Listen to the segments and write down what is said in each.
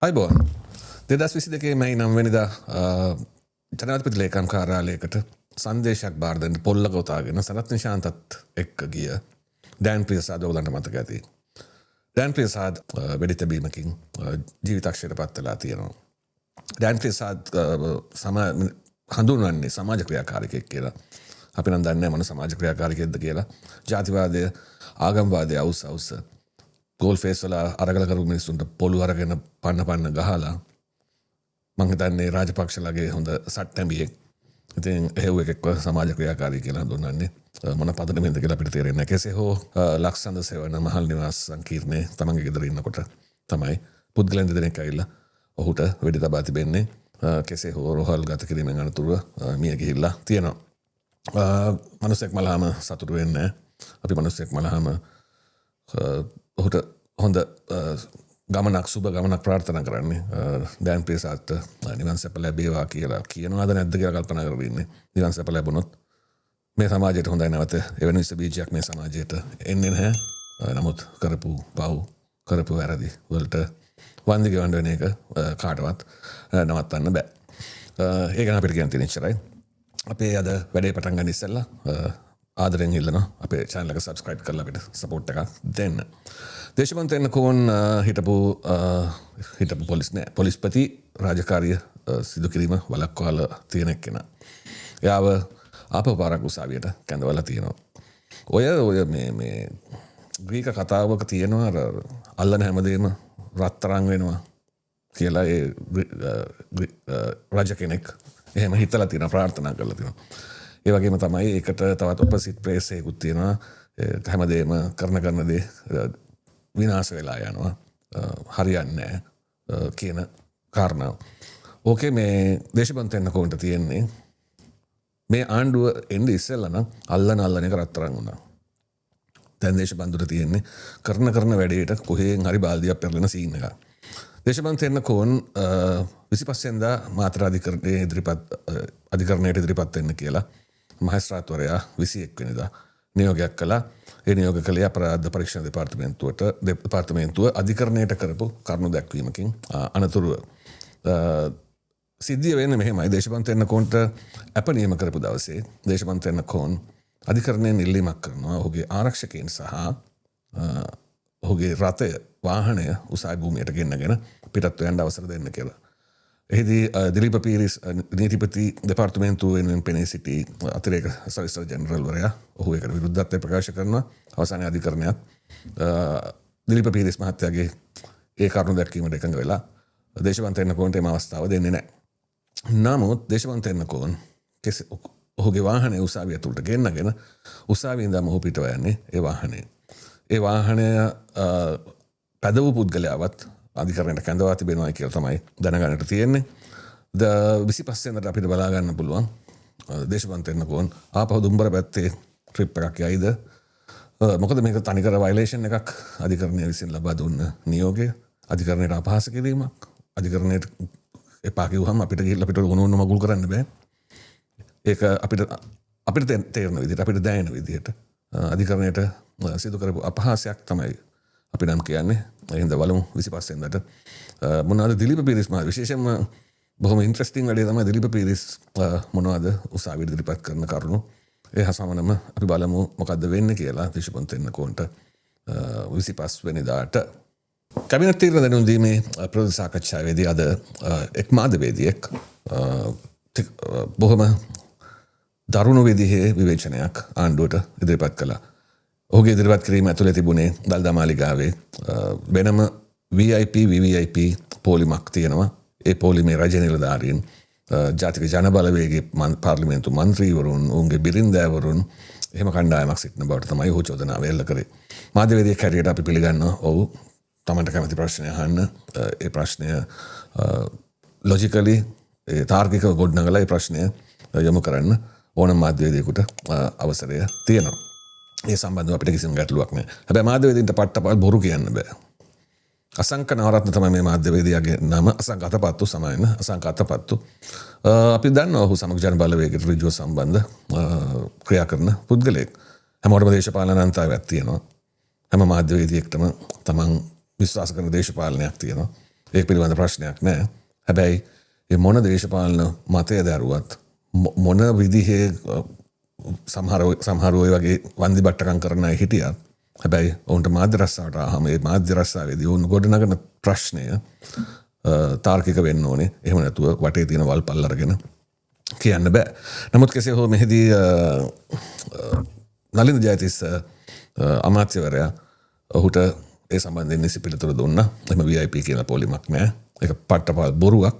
අයිබෝන් 2022 මැයි 9 වෙනිදා ජනාධිපති ලේකම් කාර්යාලයකට සංදේශයක් බාර දෙන්න පොල්ලක උතාගෙන සනත් නිශාන්තත් එක්ක ගිය ඩෑන් ප්‍රියසාද් ඔයගලන්ට මතක ඇති. ඩෑන් ප්‍රියසාද් වෙඩි තැබීමකින් ජීවිතක්ෂයට පත් වෙලා තියෙනවා. ඩෑන් ප්‍රියසාද් හඳුන්වන්නේ සමාජ ක්‍රියාකාරිකයෙක් කියලා. අපි නම් දන්නේ මොන සමාජ ක්‍රියාකාරිකයෙක්ද කියලා. ජාතිවාදය, ආගම්වාදය අවුස් ගෝල් ෆේස් වල අරගල කරු මිනිස්සුන්ට පොළු අරගෙන පන්න ගහලා මං හිතන්නේ රාජපක්ෂලගේ හොඳ සට්ටැඹියෙක්. ඉතින් එහෙව් එකෙක්ව සමාජ ක්‍රියාකාරී කියලා හඳුන්වන්නේ මොන පදනමෙන්ද කියලා අපිට තේරෙන්නේ නැහැ. කෙසේ හෝ ලක්ෂන්ද සෙවණ මහල් නිවාස සංකීර්ණයේ තමන්ගේ ගෙදර ඉන්නකොට තමයි පුද්ගලයන් දෙදෙනෙක් ඇවිල්ලා ඔහුට වෙඩි තබා තිබෙන්නේ. කෙසේ හෝ රෝහල් ගත කිරීමෙන් අනතුරුව මිය ගිහිල්ලා තියෙනවා. මිනිස්සෙක් මලහම සතුටු වෙන්නේ නැහැ. අපි මිනිස්සෙක් මලහම ඔහුට හොඳ ගමනක් සුබ ගමනක් ප්‍රාර්ථනා කරන්නේ. ඩෑන් ප්‍රියසාද්ට නිවන් සැප ලැබේවා කියලා කියනවාද නැද්ද කියලා කල්පනා කරගෙන ඉන්නේ. නිවන් සැප ලැබුණොත් මේ සමාජයට හොඳයි. නැවත එවැනි විස බීජයක් මේ සමාජයට එන්නේ නැහැ. නමුත් කරපු පව් කරපු වැරදි වලට වන්දි ගෙවන්න වෙන එක කාටවත් නවත්තන්න බෑ. ඒක ගැන අපිට කියන්න තියෙන ඉච්චරයි. අපේ අද වැඩේ පටන් ගන්න ඉස්සෙල්ලා ආදරෙන් ඉල්ලනවා අපේ channel එක subscribe කරලා අපිට support එකක් දෙන්න. දේශපන්ත එන්නකෝන් හිටපු පොලිස්පති රාජකාරිය සිදු කිරීම වළක්වාලා තියෙන කෙනා. එයාව ආපහු පාරක් උසාවියට කැඳවලා තියෙනවා. ඔය මේ ග්‍රීක කතාවක තියෙනවා අල්ලන හැමදේම රත්තරන් වෙනවා කියලා ඒ රජ කෙනෙක් එහෙම හිතලා තියෙනවා, ප්‍රාර්ථනා කරලා තියෙනවා. ඒ වගේම තමයි ඒකට තවත් ඔපොසිට් ප්‍රේස් එකකුත් තියෙනවා. හැමදේම කරන දේ විනාශ වෙලා යනවා, හරියන්නේ නැහැ කියන කාරණාව. ඕකේ මේ දේශපන්ත එන්නකෝන්ට තියෙන්නේ මේ ආණ්ඩුව එන්නේ ඉස්සෙල්ලා නම් අල්ලන එක රත්තරන් වුණා. දැන් දේශපන්තුට තියෙන්නේ කරන වැඩේට කොහෙන් හරි බාල්දියක් පෙරලෙන සීන් එකක්. දේශපන්ත එන්නකෝන් 25 වෙනිදා මාතර අධිකරණයට ඉදිරිපත් වෙන්න කියලා මහේස්ත්‍රාත්වරයා 21 වෙනිදා නියෝගයක් කළා. ඒ නියෝග කළේ අපරාධ පරීක්ෂණ දෙපාර්තමේන්තුව අධිකරණයට කරපු කරුණු දැක්වීමකින් අනතුරුව. සිද්ධිය වෙන්නේ මෙහෙමයි. දේශපන්ත එන්නකෝන්ට අප නියම කරපු දවසේ දේශපන්ත එන්නකෝන් අධිකරණයෙන් ඉල්ලීමක් කරනවා ඔහුගේ ආරක්ෂකයන් සහ ඔහුගේ රථය වාහනය උසාවි භූමියට ගෙන්නගෙන පිටත් යන්න අවසර දෙන්න කියලා. එහිදී දිලීප පීරිස් නීතිපති දෙපාර්තමේන්තුව වෙනුවෙන් පෙනී සිටි අතිරේක සොලිසිටර් ජෙනරල්වරයා ඔහු ඒකට විරුද්ධත්වය ප්‍රකාශ කරනවා. අවසානයේ අධිකරණයත් දිලීප පීරිස් මහත්තයාගේ ඒ කරුණු දැක්වීමට එකඟ වෙලා දේශපන්ත එන්නකෝන්ට එම අවස්ථාව දෙන්නේ නැහැ. නමුත් දේශපන්ත එන්නකෝන් ඔහුගේ වාහනය උසාවිය ඇතුළට ගෙන්නගෙන උසාවියේ ඉඳන් ඔහු පිටව යන්නේ ඒ වාහනේ. ඒ වාහනය පැදවූ පුද්ගලයාවත් අධිකරණයට කැඳවා තිබෙනවා කියලා තමයි දැනගන්නට තියෙන්නේ. 25 වෙනිදාට අපිට බලා ගන්න පුළුවන් දේශපන්ත එන්නකෝන් ආපහු දුම්බර පැත්තේ ට්‍රිප් එකක් යයිද. මොකද මේක තනිකර වයලේෂන් එකක්. අධිකරණය විසින් ලබා දුන්න නියෝගය අධිකරණයට අපහාස කිරීමක්. අධිකරණයට එපා කිව්වම අපිට ගිහිල්ලා අපිට උණු මගුල් කරන්න බෑ. ඒක අපිට තේරෙන විදිහට, අපිට දැනෙන විදිහට අධිකරණයට සිදු කරපු අපහාසයක් තමයි අපි නම් කියන්නේ. එහෙනම් බලමු 25 වෙනිදාට මොනවද දිලීප පීරිස් මහ විශේෂයෙන්ම බොහොම ඉන්ටරෙස්ටිං වැඩේ තමයි දිලීප පීරිස් මොනවද උසාවියට ඉදිරිපත් කරන කරුණු. ඒ හසමනම අපි බලමු මොකද්ද වෙන්නේ කියලා දේශපන්ත එන්නකෝන්ට 25 වෙනිදාට. කැබිනට් තීරණ දැනුම් දීමේ ප්‍රවෘත්ති සාකච්ඡාවේදී අද එක් මාධ්‍යවේදියෙක් බොහොම දරුණු විදිහේ විවේචනයක් ආණ්ඩුවට ඉදිරිපත් කළා. ඔහුගේ ඉදිරිපත් කිරීම ඇතුළේ තිබුණේ දළදා මාලිගාවේ වෙනම VIP VVIP පොලිමක් තියෙනවා. ඒ පොලිමේ රජ නිලධාරීන්, ජාතික ජනබලවේගයේ පාර්ලිමේන්තු මන්ත්‍රීවරුන්, ඔවුන්ගේ බිරින්දෑවරුන් එහෙම කණ්ඩායමක් සිටින බවට තමයි ඔහු චෝදනාව එල්ල කරේ. මාධ්‍යවේදියෙක් හැටියට අපි පිළිගන්නවා ඔහු තමන්ට කැමති ප්‍රශ්නය අහන්න. ඒ ප්‍රශ්නය ලොජිකලි තාර්කිකව ගොඩනගලා ඒ ප්‍රශ්නය යොමු කරන්න ඕනම මාධ්‍යවේදියෙකුට අවසරය තියෙනවා. ඒ සම්බන්ධව අපිට කිසිම ගැටලුවක් නැහැ. හැබැයි මාධ්‍යවේදීන්ට පට්ටපල් බොරු කියන්න බෑ. අසංක නවරත්න තමයි මේ මාධ්‍යවේදියාගේ නම. අසංක අතපත්තු සමායන අසංක අතපත්තු. අපි දන්නවා ඔහු සමග ජන බලවේගයට ඍජුව සම්බන්ධ ක්‍රියා කරන පුද්ගලයෙක්. හැමෝටම දේශපාලන අන්තයක් තියෙනවා. හැම මාධ්‍යවේදියෙක්ටම තමන් විශ්වාස කරන දේශපාලනයක් තියෙනවා. ඒක පිළිබඳ ප්‍රශ්නයක් නෑ. හැබැයි ඒ මොන දේශපාලන මතය දැරුවත් මොන විදිහේ සමහර ඔය වගේ වන්දි බට්ටකම් කරන අය හිටියත් හැබැයි ඔවුන්ට මාධ්‍ය රස්සාවට ආවම ඒ මාධ්‍ය රස්සාවේදී ඔවුන් ගොඩනගන ප්‍රශ්නය තාර්කික වෙන්න ඕනේ. එහෙම නැතුව වටේ තියෙන වල්පල් අරගෙන කියන්න බෑ. නමුත් කෙසේ හෝ මෙහිදී නලින්ද ජයතිස්ස අමාත්‍යවරයා ඔහුට ඒ සම්බන්ධයෙන් නිසි පිළිතුරු දුන්නා. එහෙම VIP කියලා පොලිමක් නෑ. ඒක පට්ටපල් බොරුවක්.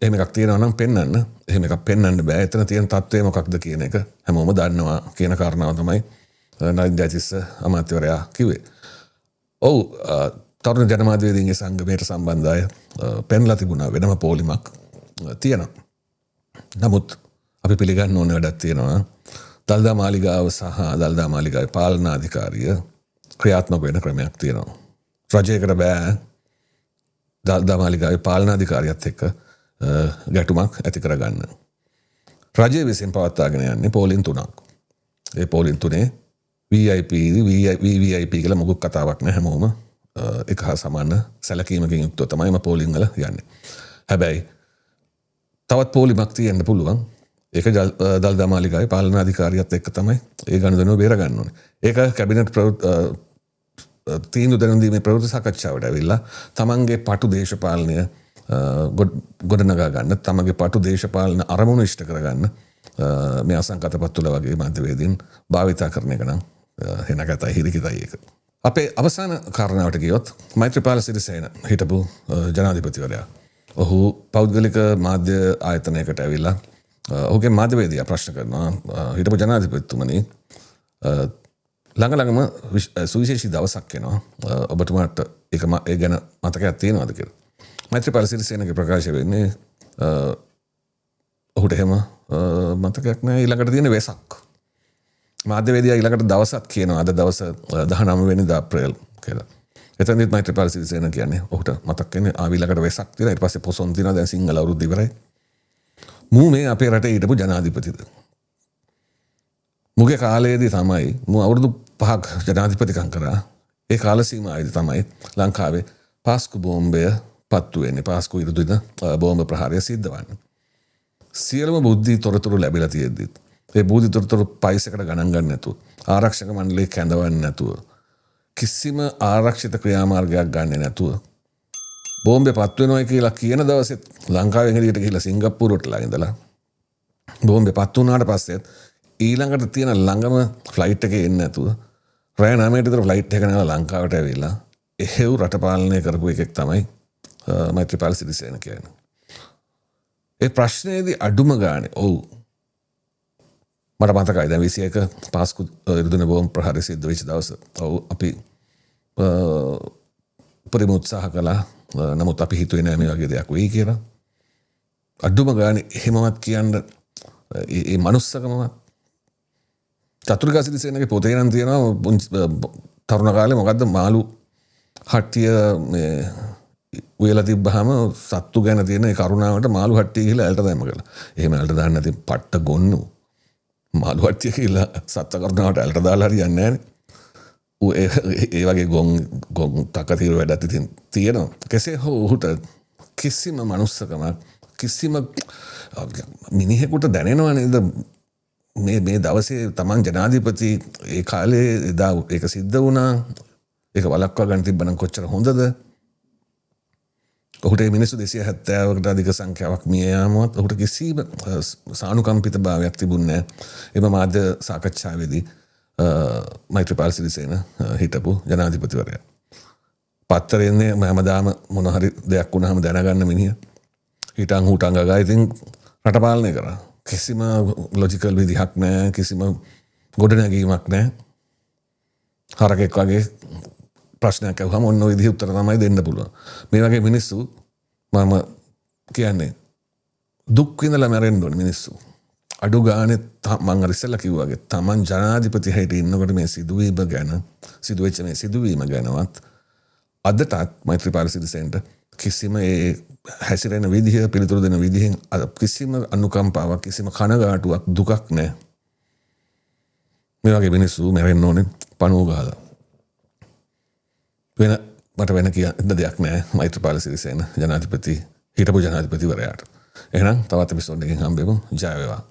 එහෙම එකක් තියෙනවා නම් පෙන්වන්න. එහෙම එකක් පෙන්වන්න බෑ. එතන තියෙන තත්ත්වය මොකක්ද කියන එක හැමෝම දන්නවා කියන කාරණාව තමයි නලින්ද ජයතිස්ස අමාත්‍යවරයා කිව්වේ. ඔව් තරුණ ජනමාධ්‍යවේදීන්ගේ සංගමයට සම්බන්ධ අය පෙන්ලා තිබුණා වෙනම පොලිමක් තියෙනවා. නමුත් අපි පිළිගන්න ඕන වැඩක් තියෙනවා. දළදා මාලිගාව සහ දළදා මාලිගාවේ පාලනාධිකාරිය ක්‍රියාත්මක වෙන ක්‍රමයක් තියෙනවා. රජයකට බෑ දළදා මාලිගාවේ පාලනාධිකාරියත් එක්ක ගැටුමක් ඇති කරගන්න. රජය විසින් පවත්වාගෙන යන්නේ පෝලිම් 3ක්. ඒ පෝලිම් 3 VIP කියලා මොකුත් කතාවක් නැහැ. හැමෝම එක හා සමාන සැලකීමකින් යුක්තව තමයි පෝලිම් වල යන්නේ. හැබැයි තවත් පෝලිමක් තියෙන්න පුළුවන්. ඒක දළදා මාලිගාවේ පාලනාධිකාරියත් එක්ක තමයි ඒ ගනුදෙනුව බේරගන්න ඕනේ. ඒක කැබිනට් තීන්දුව දැනුම් දීමේ ප්‍රවෘත්ති සාකච්ඡාවට ඇවිල්ලා තමන්ගේ පටු දේශපාලනය ගොඩනගා ගන්න, තමන්ගේ පටු දේශපාලන අරමුණු ඉෂ්ට කරගන්න මේ අසංකතපත්තුල වගේ මාධ්‍යවේදීන් භාවිතා කරන එක නම් හෙනගතයි හිරිකිතයි ඒක. අපේ අවසාන කාරණාවට ගියොත් මෛත්‍රීපාල සිරිසේන හිටපු ජනාධිපතිවරයා ඔහු පෞද්ගලික මාධ්‍ය ආයතනයකට ඇවිල්ලා ඔහුගේ මාධ්‍යවේදියා ප්‍රශ්න කරනවා හිටපු ජනාධිපතිතුමනි ළඟම සුවිශේෂී දවසක් එනවා ඔබතුමාට ඒක ඒ ගැන මතකයක් තියෙනවද කියලා. මෛත්‍රීපාල සිරිසේනගේ ප්‍රකාශය වෙන්නේ ඔහුට එහෙම මතකයක් නැහැ. ඊළඟට තියෙන වෙසක්. මාධ්‍යවේදියා ඊළඟට දවසක් කියනවා අද දවස 19 වෙනිදා අප්‍රේල් කියලා. එතනදිත් මෛත්‍රීපාල සිරිසේන කියන්නේ ඔහුට මතක් වෙන්නේ ඊළඟට වෙසක් තියෙනවා. ඊට පස්සේ පොසොන් තියෙනවා. දැන් සිංහල අවුරුද්ද ඉවරයි. මූ මේ අපේ රටේ හිටපු ජනාධිපතිද. මුගේ කාලයේදී තමයි මූ අවුරුදු 5ක් ජනාධිපතිකම් කරා. ඒ කාල සීමාවේදී තමයි ලංකාවේ පාස්කු බෝම්බය පත්තු වෙන්නේ. පාස්කු ඉරුදින බෝම්බ ප්‍රහාරය සිද්ධ වන්නේ. සියලුම බුද්ධි තොරතුරු ලැබිලා තියෙද්දිත් ඒ බුද්ධි තොරතුරු පයිසකට ගණන් ගන්න නැතුව ආරක්ෂක මණ්ඩලයේ කැඳවන්නේ නැතුව කිසිම ආරක්ෂිත ක්‍රියාමාර්ගයක් ගන්නෙ නැතුව බෝම්බේ පත් වෙනවා කියලා කියන දවසෙත් ලංකාවෙන් එළියට ගිහිල්ලා සිංගප්පූරුවටලා ඉඳලා බෝම්බේ පත් වුණාට පස්සෙත් ඊළඟට තියෙන ළඟම ෆ්ලයිට් එකේ එන්නේ නැතුව රෑ 9ට විතර ෆ්ලයිට් එක යනවා ලංකාවට ඇවිල්ලා එහෙව් රට පාලනය කරපු එකෙක් තමයි මෛත්‍රීපාල සිරිසේන කියන්නේ. ඒ ප්‍රශ්නයේදී අඩුම ගානේ ඔව් මට මතකයි දැන් 21 පාස්කු ඉරුදින බෝම්බ ප්‍රහාරය සිද්ධ වෙච්ච දවස. ඔව් අපි උපරිම උත්සාහ කළා. නමුත් අපි හිතුවේ නෑ මේ වගේ දෙයක් වෙයි කියලා. අඩුම ගානේ එහෙමවත් කියන්න ඒ මනුස්සකමවත් චතුරිකා සිරිසේනගේ පොතේ නම් තියෙනවා තරුණ කාලේ මොකද්ද මාළු හට්ටිය මේ උයලා තිබ්බහම සත්තු ගැන තියෙන ඒ කරුණාවට මාළු හට්ටිය ගිහලා ඇලට දැම්ම කියලා. එහෙම ඇලට දාන්න නැති පට්ට ගොන්නු. මාළු හට්ටිය කියලා සත්ත කරුණාවට ඇලට දාලා හරියන්නේ නැහැ. ඒ වගේ ගොන් තකතිර වැඩත් ඉතින් තියෙනවා. කෙසේ හෝ ඔහුට කිසිම මනුස්සකමක් කිසිම මිනිහෙකුට දැනෙනවා නේද මේ දවසේ තමන් ජනාධිපති ඒ කාලේ එදා ඒක සිද්ධ වුණා. ඒක වළක්වා ගන්න තිබ්බනම් කොච්චර හොඳද? ඔහුට මිනිස්සු 270කට අධික සංඛ්‍යාවක් මිය යාමවත් ඔහුට කිසිම සානුකම්පිත භාවයක් තිබුණේ නැහැ. එම මාධ්‍ය සාකච්ඡාවේදී මෛත්‍රීපාල සිරිසේන හිටපු ජනාධිපතිවරයා. පත්තරෙන්නේ හැමදාම මොන හරි දෙයක් වුණාම දැනගන්න මිනිහ. හිටන් හුටන් ගගා ඉතින් රට පාලනය කරා. කිසිම ලොජිකල් විදිහක් නැහැ. කිසිම ගොඩනැගීමක් නැහැ. හරකෙක් වගේ ප්‍රශ්නයක් අහුවම ඔන්න ඔය විදිහ උත්තර තමයි දෙන්න පුළුවන්. මේ වගේ මිනිස්සු මම කියන්නේ දුක් විඳලා මැරෙන්න ඕනේ මිනිස්සු. අඩු ගානේ මං අර ඉස්සෙල්ලා කිව්වා වගේ තමන් ජනාධිපති හැටියට ඉන්නකොට මේ සිදුවීම ගැන සිදුවෙච්ච මේ සිදුවීම ගැනවත් අදටත් මෛත්‍රීපාල සිරිසේනට කිසිම ඒ හැසිරෙන විදිහ පිළිතුරු දෙන විදිහෙන් කිසිම අනුකම්පාවක් කිසිම කනගාටුවක් දුකක් නැහැ. මේ වගේ මිනිස්සු මැරෙන්න ඕනේ පණුව ගහලා. වෙන මට වෙන කියන්න දෙයක් නෑ මෛත්‍රපාල සිරිසේන ජනාධිපති හිටපු ජනාධිපතිවරයාට. එහෙනම් තවත් එපිසෝඩ් එකකින් හම්බෙමු. ජය වේවා.